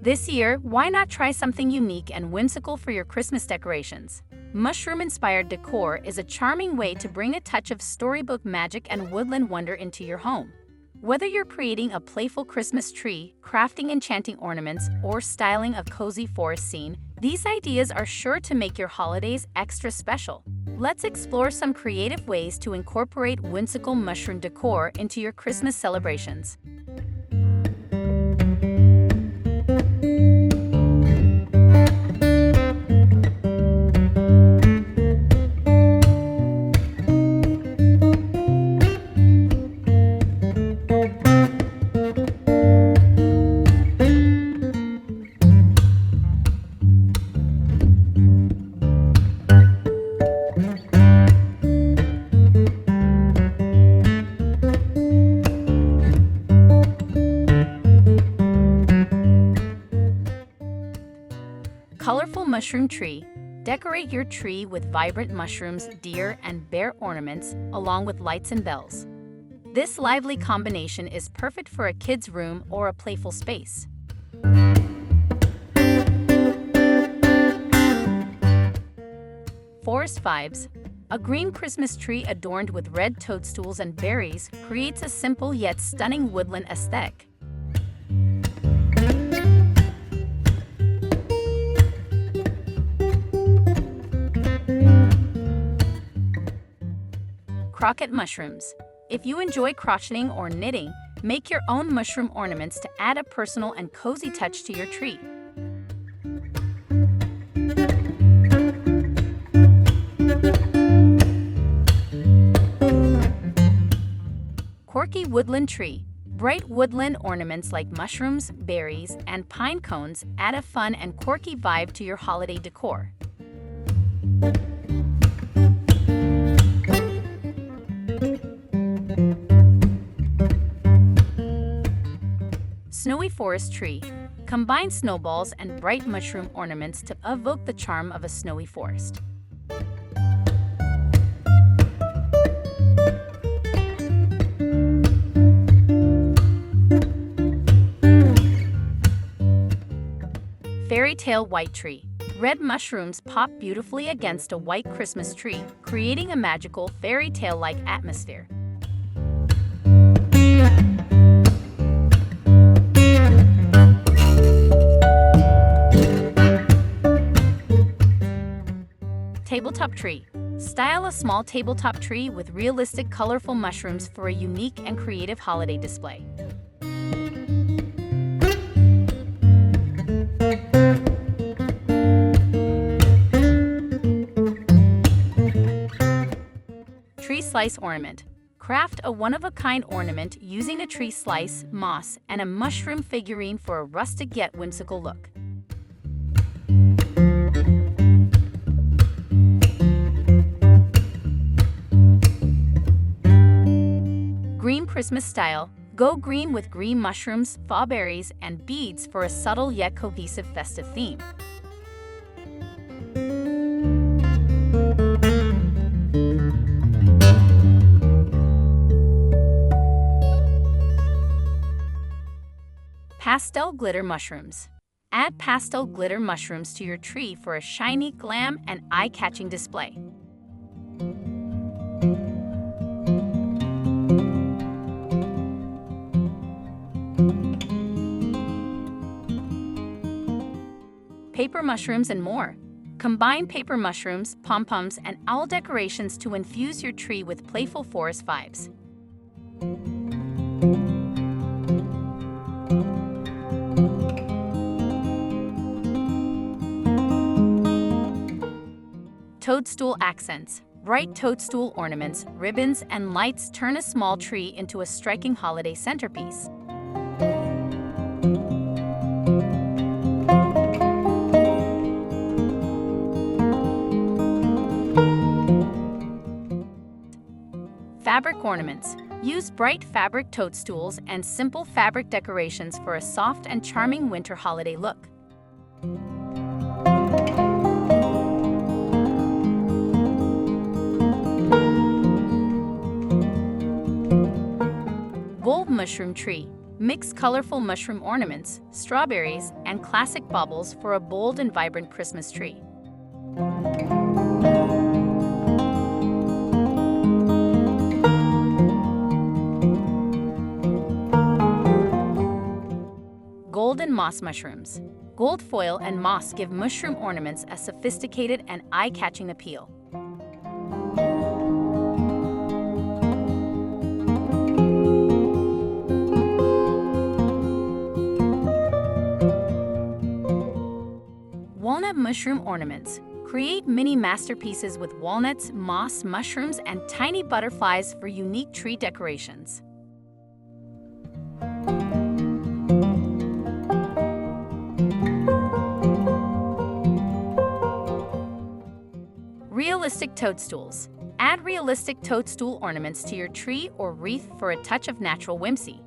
This year, why not try something unique and whimsical for your Christmas decorations? Mushroom-inspired decor is a charming way to bring a touch of storybook magic and woodland wonder into your home. Whether you're creating a playful Christmas tree, crafting enchanting ornaments, or styling a cozy forest scene, these ideas are sure to make your holidays extra special. Let's explore some creative ways to incorporate whimsical mushroom decor into your Christmas celebrations. Colorful mushroom tree. Decorate your tree with vibrant mushrooms, deer, and bear ornaments, along with lights and bells. This lively combination is perfect for a kid's room or a playful space. Forest vibes. A green Christmas tree adorned with red toadstools and berries creates a simple yet stunning woodland aesthetic. Croquet mushrooms. If you enjoy crocheting or knitting, make your own mushroom ornaments to add a personal and cozy touch to your tree. Quirky woodland tree. Bright woodland ornaments like mushrooms, berries, and pine cones add a fun and quirky vibe to your holiday decor. Snowy forest tree. Combine snowballs and bright mushroom ornaments to evoke the charm of a snowy forest. Fairytale white tree. Red mushrooms pop beautifully against a white Christmas tree, creating a magical fairy-tale-like atmosphere. Tabletop tree. Style a small tabletop tree with realistic, colorful mushrooms for a unique and creative holiday display. Tree slice ornament. Craft a one-of-a-kind ornament using a tree slice, moss, and a mushroom figurine for a rustic yet whimsical look. Green Christmas style. Go green with green mushrooms, fall berries, and beads for a subtle yet cohesive festive theme. Pastel glitter mushrooms. Add pastel glitter mushrooms to your tree for a shiny, glam, and eye-catching display. Paper mushrooms and more. Combine paper mushrooms, pom-poms, and owl decorations to infuse your tree with playful forest vibes. Toadstool accents. Bright toadstool ornaments, ribbons, and lights turn a small tree into a striking holiday centerpiece. Fabric ornaments. Use bright fabric toadstools and simple fabric decorations for a soft and charming winter holiday look. Bulb mushroom tree. Mix colorful mushroom ornaments, strawberries, and classic baubles for a bold and vibrant Christmas tree. Gold and moss mushrooms. Gold foil and moss give mushroom ornaments a sophisticated and eye-catching appeal. Walnut mushroom ornaments. Create mini masterpieces with walnuts, moss, mushrooms, and tiny butterflies for unique tree decorations. Realistic toadstools. Add realistic toadstool ornaments to your tree or wreath for a touch of natural whimsy.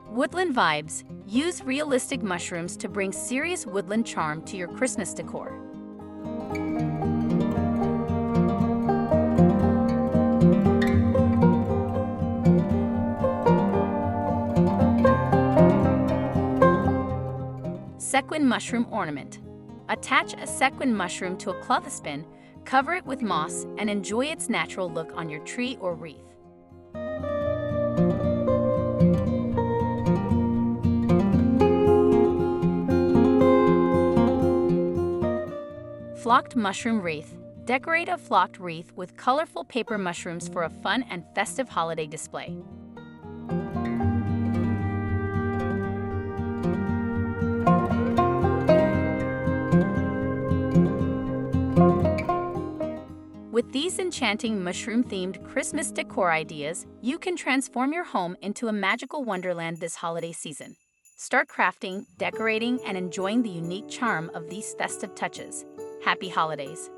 Woodland vibes. Use realistic mushrooms to bring serious woodland charm to your Christmas decor. Sequin mushroom ornament. Attach a sequin mushroom to a clothespin, cover it with moss, and enjoy its natural look on your tree or wreath. Flocked mushroom wreath. Decorate a flocked wreath with colorful paper mushrooms for a fun and festive holiday display. With these enchanting mushroom-themed Christmas decor ideas, you can transform your home into a magical wonderland this holiday season. Start crafting, decorating, and enjoying the unique charm of these festive touches. Happy holidays!